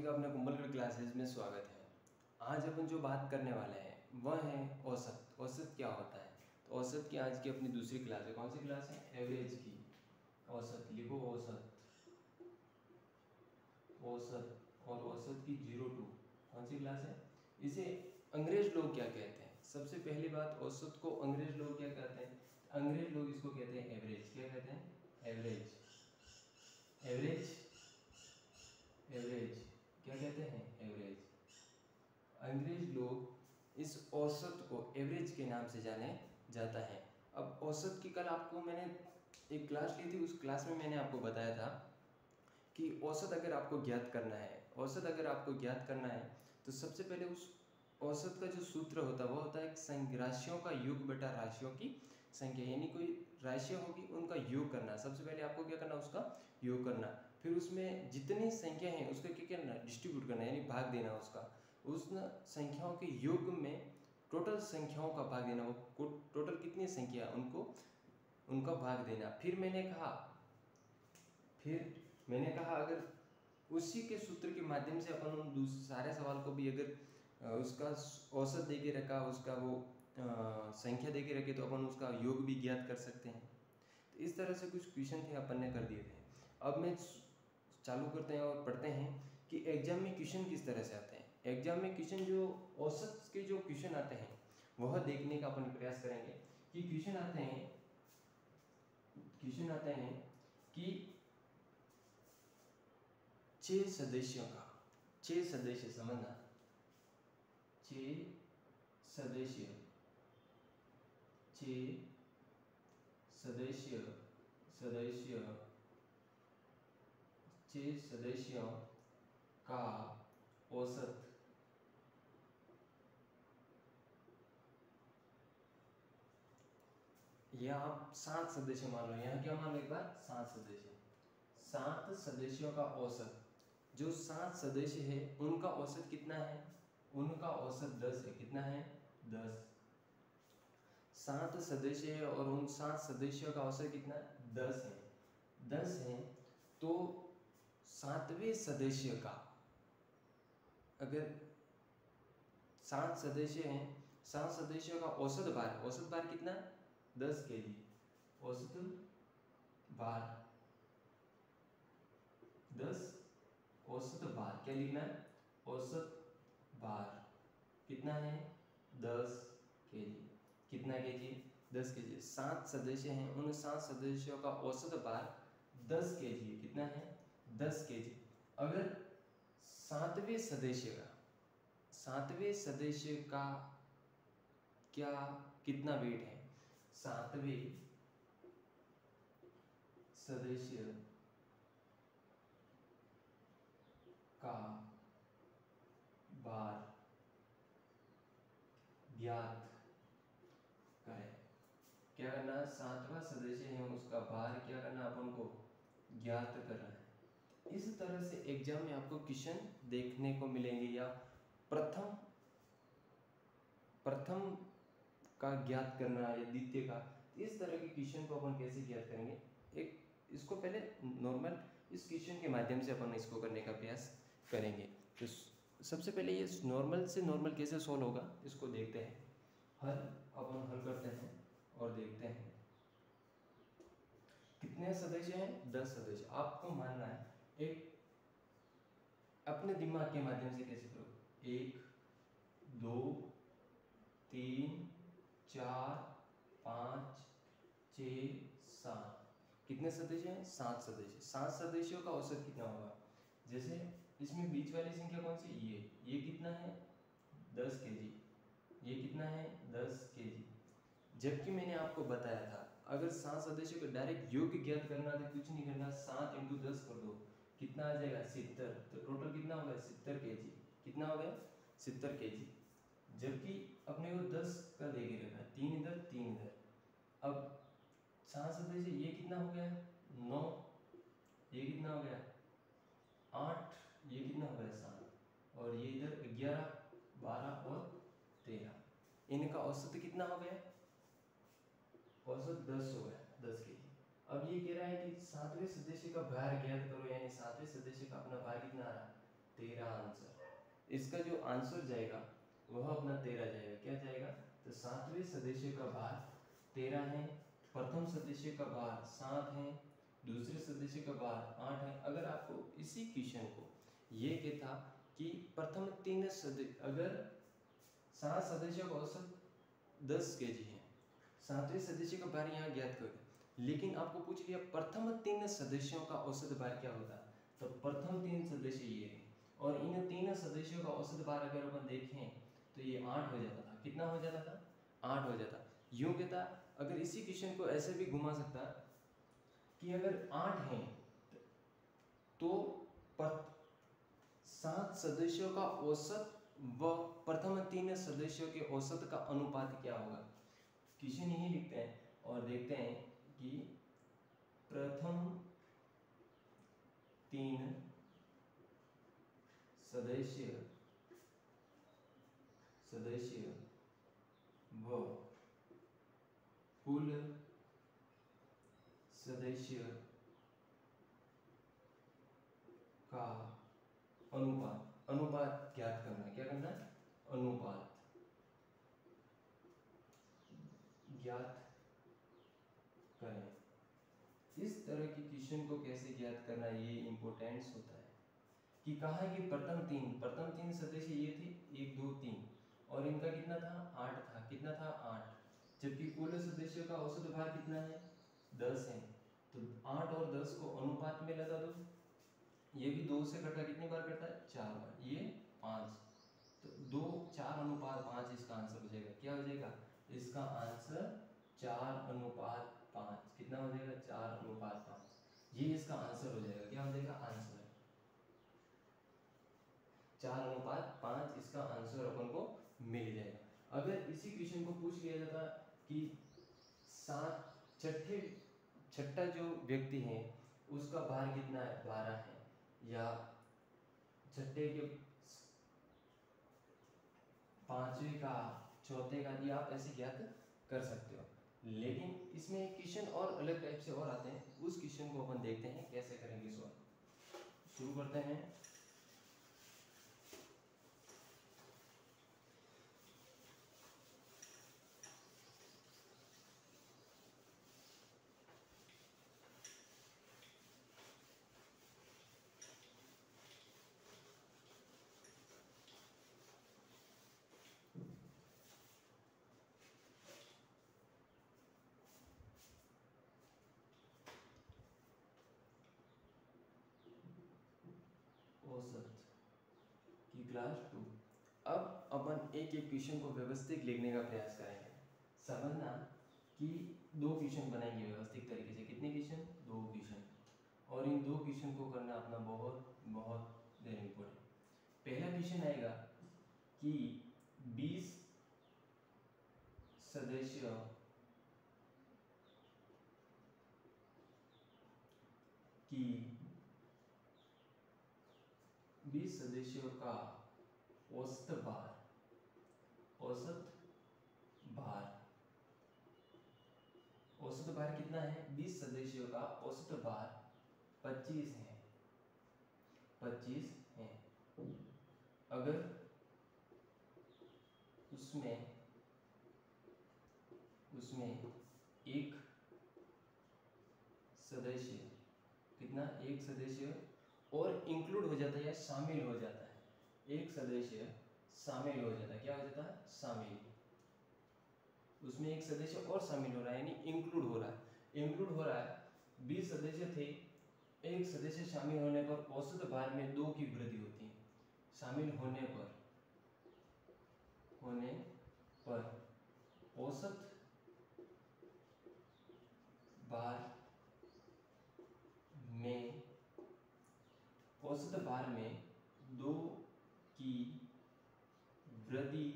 का अपने कुंभलगढ़ क्लासेस में स्वागत है। आज अपन जो बात करने वाले हैं वह है औसत। औसत क्या होता है? तो औसत की आज की अपनी दूसरी क्लास है। कौन सी क्लास है? एवरेज की। औसत लिखो, औसत। औसत और औसत की 02 कौन सी क्लास है? इसे अंग्रेज लोग क्या कहते हैं? सबसे पहली बात, औसत को अंग्रेज लोग क्या कहते हैं? अंग्रेज लोग इसको कहते हैं एवरेज। क्या कहते हैं? एवरेज। एवरेज एवरेज क्या कहते हैं? एवरेज। अंग्रेज लोग इस औसत को एवरेज के नाम से जाने जाता है। अब औसत की कल आपको मैंने एक क्लास ली थी, उस क्लास में मैंने आपको बताया था कि औसत अगर आपको ज्ञात करना है, औसत अगर आपको ज्ञात करना है तो सबसे पहले उस औसत का जो सूत्र होता है वो होता है राशियों का योग बटा राशियों की संख्या। यानी कोई राशियाँ होगी उनका योग करना। सबसे पहले आपको क्या करना? उसका योग करना। फिर उसमें जितनी संख्या है उसका क्या करना? डिस्ट्रीब्यूट करना, यानी भाग देना उसका। उस संख्याओं के योग में टोटल संख्याओं का भाग देना। वो टोटल कितनी संख्या उनको उनका भाग देना। फिर मैंने कहा अगर उसी के सूत्र के माध्यम से अपन उन सारे सवाल को भी अगर उसका औसत दे के रखा, उसका वो संख्या दे के रखे तो अपन उसका योग भी ज्ञात कर सकते हैं। तो इस तरह से कुछ क्वेश्चन थे अपन ने कर दिए थे। अब मैं चालू करते हैं और पढ़ते हैं कि एग्जाम में क्वेश्चन किस तरह से आते हैं। एग्जाम में क्वेश्चन जो औसत के जो क्वेश्चन आते हैं वह देखने का अपन प्रयास करेंगे कि क्वेश्चन आते हैं कि 6 सदस्यों का, 6 सदस्य समझना, 6 सदस्य 6 सदस्य 6 सदस्यों का औसत या आप 7 सदस्य मान लो। यहाँ क्या मान लो एक बार? 7 सदस्य। 7 सदस्यों का औसत, जो 7 सदस्य है उनका औसत कितना है? उनका औसत 10 है। कितना है? 10। 7 सदस्य है और उन 7 सदस्यों का औसत कितना है? 10 है। 10 है तो 7वें सदस्य का, अगर 7 सदस्य हैं, 7 सदस्यों का औसत भार कितना है? 10 kg। औसत भार 10। औसत भार क्या लिखना है? औसत भार कितना है? 10 kg। कितना kg? 10 kg। 7 सदस्य हैं, उन 7 सदस्यों का औसत भार 10 kg। कितना है? 10 kg। अगर 7वें सदस्य का क्या कितना वेट है? 7वें सदस्य का भार ज्ञात करें। क्या करना? 7वां सदस्य है उसका भार क्या करना? अपन को ज्ञात करना है। इस तरह से एग्जाम में आपको क्वेश्चन देखने को मिलेंगे, या प्रथम का ज्ञात करना या द्वितीय का। इस तरह के क्वेश्चन को अपन कैसे ज्ञात करेंगे? एक इसको पहले नॉर्मल इस क्वेश्चन के माध्यम से अपन इसको करने का प्रयास करेंगे। तो सबसे पहले ये नॉर्मल से नॉर्मल कैसे सॉल्व होगा इसको देखते हैं। अपन हल करते हैं और देखते हैं कितने सदस्य हैं? 10 सदस्य। आपको मानना है एक अपने दिमाग के माध्यम से कैसे करो। 1 2 3 4 5 6 7। कितने सदस्य हैं? 7 सदस्य। 7 सदस्यों का औसत कितना होगा? जैसे इसमें बीच वाली संख्या कौन सी? ये कितना है? 10 kg। ये कितना है? 10 kg। जबकि मैंने आपको बताया था अगर 7 सदस्यों को डायरेक्ट योग ज्ञात करना तो कुछ नहीं करना, 7 × 10 कर दो। कितना आ जाएगा? 70। तो टोटल कितना होगा? 70 kg। कितना हो गया? 70 kg। जबकि अपने को 10 का दे के रखा है, 3 इधर 3 इधर। अब 7 सदस्य ये कितना हो गया? 9। ये कितना हो गया? 8। ये कितना हो गया? 7। और ये इधर 11 12 और 13। इनका औसत कितना हो गया? औसत 10 हो गया। 10 kg। अब ये कह रहा है कि 7वें सदस्य का भार ज्ञात करो, यानी 7वें सदस्य का अपना भार कितना आ रहा है? 13 आंसर। इसका जो आंसर जाएगा वह अपना 13 जाएगा। क्या जाएगा? तो सातवें सदस्य का भार 13 है, प्रथम सदस्य का भार 7 है, दूसरे सदस्य का भार 8 है। अगर आपको इसी क्वेश्चन को ये कहता कि प्रथम 3 सदस्य, अगर 7 सदस्यों का औसत 10 केजी है, सातवें सदस्य का भार यहाँ ज्ञात करें, लेकिन आपको पूछ लिया प्रथम 3 सदस्यों का औसत भार क्या होता है, तो प्रथम 3 सदस्य ये है और इन 3 सदस्यों का औसत भार अगर अपन देखें तो ये 8 हो जाता था। कितना हो जाता था? 8 हो जाता। यूँ कहता अगर इसी क्वेश्चन को ऐसे भी घुमा सकता कि अगर 8 हैं तो 7 सदस्यों का औसत व प्रथम 3 सदस्यों के औसत का अनुपात क्या होगा। क्वेश्चन यही लिखते हैं और देखते हैं कि प्रथम 3 सदस्य व कुल सदस्य का अनुपात ज्ञात करना है। क्या करना है? अनुपात ज्ञात करें। इस तरह की क्वेश्चन को कैसे ज्ञात करना है ये इंपॉर्टेंस होता है कि कहा कि प्रथम तीन सदस्य ये थे 1 2 3 और इनका कितना था? 8 था। कितना था? 8। जबकि कुल सदस्यों का औसत भार कितना है? 10 है। तो 8 और 10 को अनुपात में लगा दो। ये भी 2 से कटा कितनी बार कटा है? 4 बार। ये 5, तो 2 4 अनुपात 5 इसका आंसर हो जाएगा। क्या हो जाएगा? इसका आंसर 4 अनुपात 5। कितना हो जाएगा? 4 अनुपात 5। ये इसका आंसर हो जाएगा। क्या हो जाएगा? आंसर 4 अनुपात 5 इसका आंसर अपन को मिल जाएगा। अगर इसी क्वेश्चन को पूछ लिया जाता कि छठा जो व्यक्ति है उसका भार कितना है? 12 है, या छठे के पांचवें का, चौथे का, ये आप ऐसे ज्ञात कर सकते हो। लेकिन इसमें एक क्वेश्चन और अलग टाइप से और आते हैं, उस क्वेश्चन को अपन देखते हैं कैसे करेंगे सॉल्व। शुरू करते हैं। औसत की क्लास 2। अब अपन एक एक क्वेश्चन को व्यवस्थित लिखने का प्रयास करेंगे। समझना कि 2 क्वेश्चन बनाएंगे व्यवस्थित तरीके से। कितने क्वेश्चन? 2 क्वेश्चन। और इन 2 क्वेश्चन को करना अपना बहुत बहुत वेरी इंपॉर्टेंट। पहला क्वेश्चन आएगा कि 20 सदस्य की 20 सदस्यों का औसत भार कितना है? 20 सदस्यों का औसत भार 25 है। 25 है। अगर उसमें एक सदस्य, कितना? एक सदस्य और इंक्लूड हो जाता है या शामिल हो जाता है। एक सदस्य शामिल हो जाता है। क्या हो जाता है? शामिल। उसमें एक सदस्य और शामिल हो रहा है, यानी इंक्लूड हो रहा है। इंक्लूड हो रहा है 20 सदस्य थे, एक सदस्य शामिल होने पर औसत भार में 2 की वृद्धि होती है। शामिल होने पर औसत भार में 2 की वृद्धि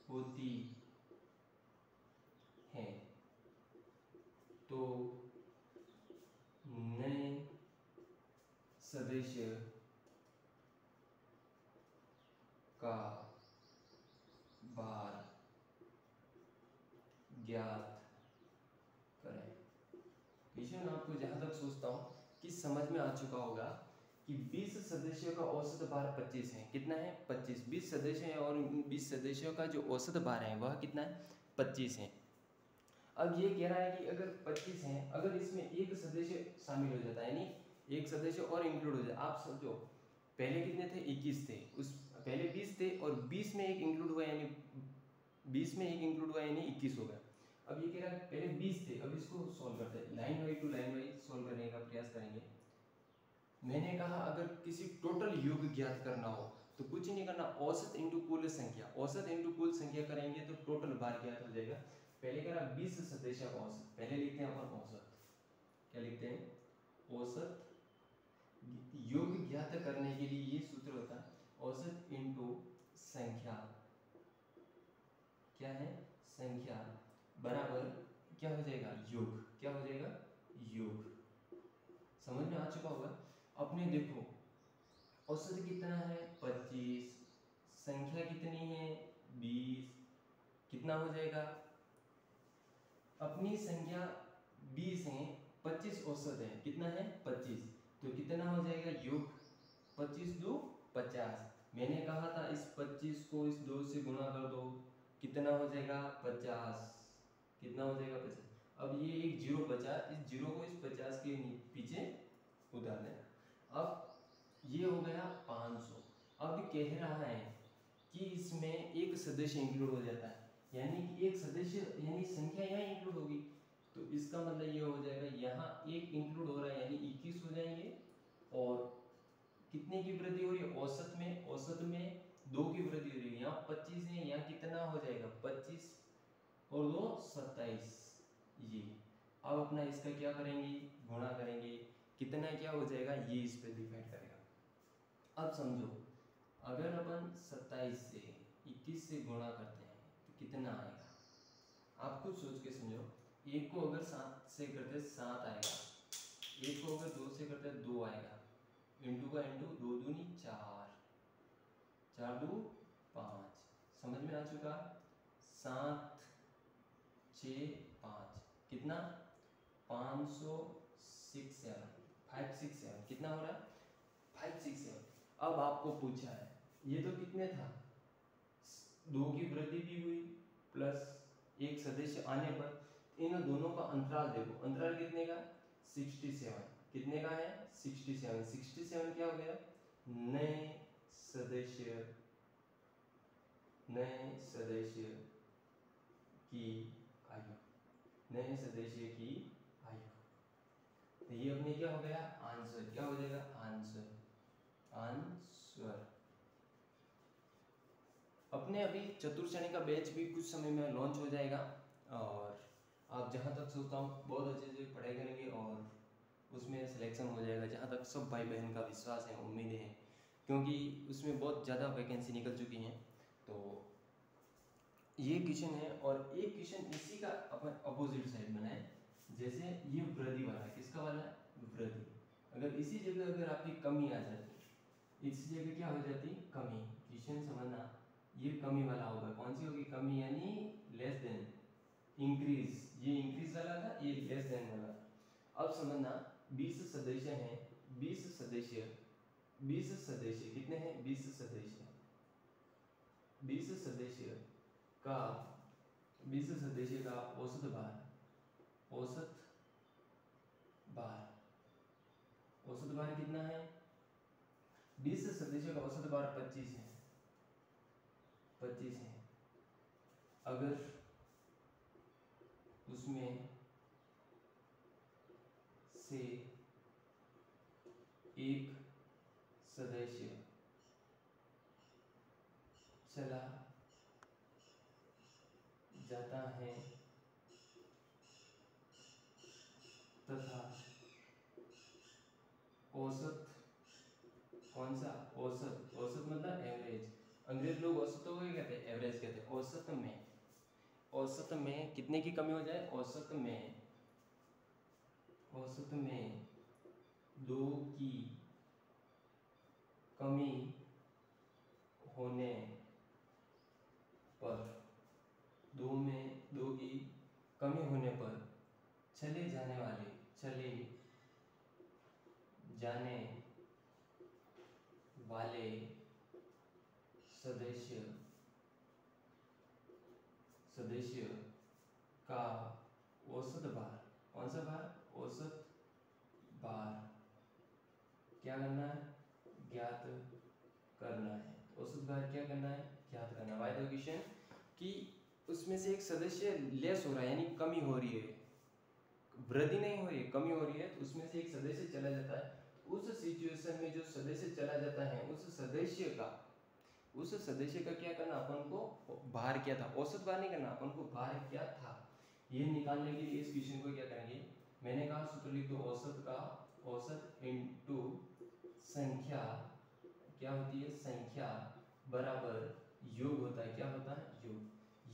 होती है तो नए सदस्य का भार ज्ञात करें। क्वेश्चन आपको जहां तक सोचता हूं कि समझ में आ चुका होगा कि 20 सदस्यों का औसत भार 25 है। कितना है? 25। 20 सदस्य हैं और 20 सदस्यों का जो औसत भार है वह कितना है? 25 है। अब ये कह रहा है कि अगर 25 हैं, अगर इसमें एक सदस्य शामिल हो जाता है, यानी एक सदस्य और इंक्लूड हो जाए। आप समझो, पहले कितने थे? 21 थे। उस पहले 20 थे और 20 में एक इंक्लूड हुआ, यानी 20 में एक इंक्लूड हुआ, यानी 21 हो गया। अब ये कह रहा है पहले 20 थे। अब इसको सॉल्व करते हैं, line wise to line wise solve करने का प्रयास करेंगे। मैंने कहा अगर किसी टोटल योग ज्ञात करना हो तो कुछ नहीं करना, औसत इंटू कुल संख्या, औसत इंटू कुल संख्या करेंगे तो टोटल भार ज्ञात हो जाएगा। पहले कह रहा 20 सदस्य का औसत, पहले लिखते हैं अपन औसत। क्या लिखते हैं? औसत। योग ज्ञात करने के लिए ये सूत्र होता है, औसत इंटू संख्या, क्या है? संख्या, बराबर क्या हो जाएगा? योग। क्या हो जाएगा? योग। समझ में आ चुका होगा। अपने देखो औसत कितना है? 25, संख्या कितनी है? 20, कितना हो जाएगा? अपनी संख्या 20 है, 25 औसत है, कितना है? 25। तो कितना हो जाएगा? योग 25 दो 50। मैंने कहा था इस 25 को इस 2 से गुणा कर दो, कितना हो जाएगा? 50। कितना हो जाएगा? 50। अब ये एक जीरो बचा, इस जीरो को इस 50 के पीछे उतार देना। अब ये हो गया 500। अब कह रहा है कि इसमें एक सदस्य इंक्लूड हो जाता है, यानी कि एक सदस्य यानी संख्या यहाँ इंक्लूड होगी। तो इसका मतलब ये हो जाएगा यहाँ एक इंक्लूड हो रहा है, यानी 21 हो जाएंगे। और कितने की वृद्धि हो रही है? औसत में, औसत में 2 की वृद्धि हो रही है। यहाँ 25 है, यहाँ कितना हो जाएगा? 25 और 2 27। ये अब अपना इसका क्या करेंगे? गुणा करेंगे। कितना क्या हो जाएगा? ये इस पे डिपेंड करेगा। अब समझो, अगर अपन 27 से 21 से गुणा करते हैं तो कितना आएगा? आप खुद सोच के समझो। एक को अगर 7 से करते 7 आएगा, एक को अगर 2 से करते 2 आएगा, इंटू का इंटू, 2 दूनी 4, 4 दो 5। समझ में आ चुका? 7 6 5 कितना? 567 567 कितना हो रहा है? 567। अब आपको पूछा है ये तो कितने था? 2 की वृद्धि भी हुई प्लस एक सदस्य आने पर, इन दोनों का अंतराल देखो, अंतराल कितने का? 67। कितने का है? 67। 67 क्या हो गया? नए सदस्य, नए सदस्य की आयु, नए सदस्य की आयु। तो ये अपने क्या हो गया? आंसर। क्या हो जाएगा? आंसर। आंसर। अपने अभी चतुर्श्रेणी का बैच भी कुछ समय में लॉन्च हो जाएगा, और आप जहाँ तक सोचता हूँ बहुत अच्छे से पढ़ाई करेंगे और उसमें सिलेक्शन हो जाएगा, जहाँ तक सब भाई बहन का विश्वास है, उम्मीदें हैं, क्योंकि उसमें बहुत ज़्यादा वैकेंसी निकल चुकी हैं। तो ये क्वेश्चन है, और एक क्वेश्चन इसी का अपन अपोजिट साइड बनाए। जैसे ये वृद्धि वाला, किसका वाला? वृद्धि। अगर इसी जगह अगर आपकी कमी आ जाती, इस जगह क्या हो जाती? कमी। क्वेश्चन समझना, ये कमी वाला होगा। कौन सी होगी? कमी, यानी लेस देन। इंक्रीज, ये इंक्रीज वाला था, ये लेस देन वाला। अब समझना, 20 सदस्य हैं, 20 सदस्य, 20 सदस्य कितने हैं? 20 सदस्य, 20 सदस्य का, 20 सदस्य का औसत भार, औसत भार, औसत भार कितना है? 20 सदस्यों का औसत भार 25 है, 25 है। अगर उसमें से एक सदस्य चला जाता है तथा औसत, कौन सा? औसत, औसत मतलब एवरेज। अंग्रेज लोग औसतों को क्या कहते हैं? एवरेज कहते हैं। औसत में, औसत में कितने की कमी हो जाए? औसत में, औसत में 2 की कमी होने पर, 2 की कमी होने पर चले जाने वाले, चले जाने वाले सदस्य का औसत भार, कौन सा भार, औसत भार क्या करना है, ज्ञात करना है। औसत भार क्या करना है, ज्ञात करना है। बाय द क्वेश्चन कि उसमें से एक सदस्य लेस हो रहा है यानी कमी हो रही है, वृद्धि नहीं हो रही है, कमी हो रही है, तो उसमें से एक सदस्य चला जाता है। उस सिचुएशन में जो सदस्य चला जाता है उस सदस्य का क्या करना, अपन को भार क्या था, औसत भार नहीं करना, अपन को भार क्या था ये निकालने के लिए इस क्वेश्चन को क्या करेंगे, मैंने कहा सूत्र लिख दो, औसत इनटू संख्या क्या होती है, संख्या बराबर योग होता है, क्या होता है, योग।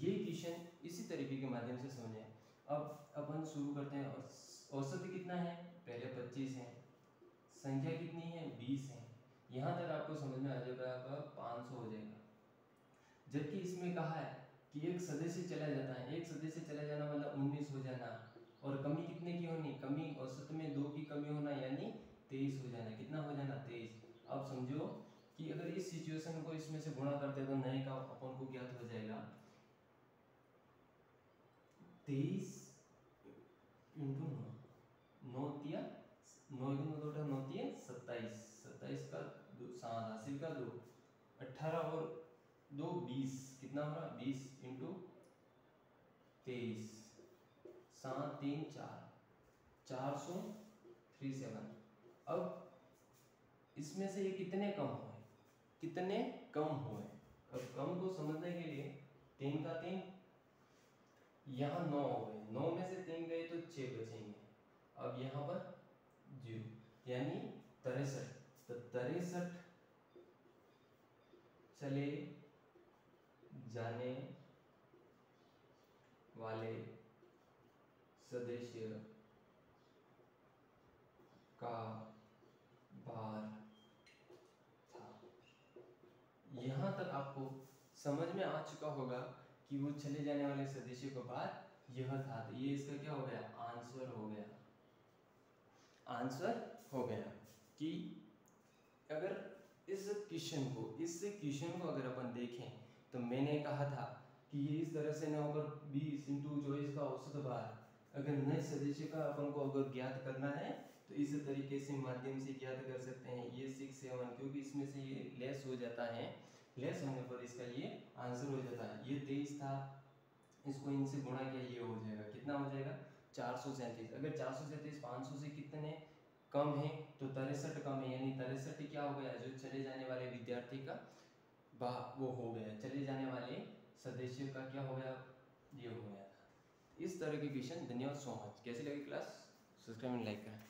ये क्वेश्चन इसी तरीके के माध्यम से समझें। अब अपन शुरू करते हैं। औसत कितना है, पहले 25 है, संख्या कितनी है, 20 है। यहाँ तक आपको समझ में आ जाएगा, 500 हो जाएगा। जबकि इसमें कहा है कि एक सदस्य चला जाता है, एक सदस्य चला जाना मतलब 19 हो जाना, और कमी कितने की होनी, कमी औसत में 2 की कमी होना यानी 23 हो जाना। कितना हो जाना, 23। अब समझो कि अगर इस सिचुएशन को इसमें से गुणा करते हैं तो नए का अपन को ज्ञात हो जाएगा 23 इंटू 9, 27 का 7 हासिल का 2, 18 और 2 20, कितना हो रहा, 20 इंटू 23, 7 3 4, 437। अब इसमें से ये कितने कम हुए, कितने कम हुए। अब कम को समझने के लिए 3 का 3, यहाँ 9 हो गए, 9 में से 3 गए तो 6 बचेंगे। अब यहाँ पर 0 यानी 63, तो 63 चले जाने वाले सदस्य का भार था। यहाँ तक आपको समझ में आ चुका होगा कि वो चले जाने वाले सदस्य का भार यह था। तो ये इसका क्या हो गया, आंसर हो गया, आंसर हो गया। कि अगर इस क्वेश्चन को अगर अपन देखें तो मैंने कहा था कि ये इस तरह से ना होकर 20 इंटू जो इसका औसत भार, अगर नए सदस्य का अपन को अगर ज्ञात करना है तो इस तरीके से माध्यम से ज्ञात कर सकते हैं। ये 6 7, क्योंकि इसमें से ये लेस हो जाता है, लेस होने पर इसका ये आंसर हो जाता है। ये 23 था, इसको इनसे गुणा किया, ये हो जाएगा, कितना हो जाएगा, 437। अगर 437 500 से कितने कम है तो 63 कम है, यानी 63 क्या हो गया, जो चले जाने वाले विद्यार्थी का वो हो गया, चले जाने वाले सदस्य का क्या हो गया, ये हो गया था। इस तरह के क्वेश्चन। धन्यवाद सो मच। कैसी लगी क्लास, सब्सक्राइब एंड लाइक करें।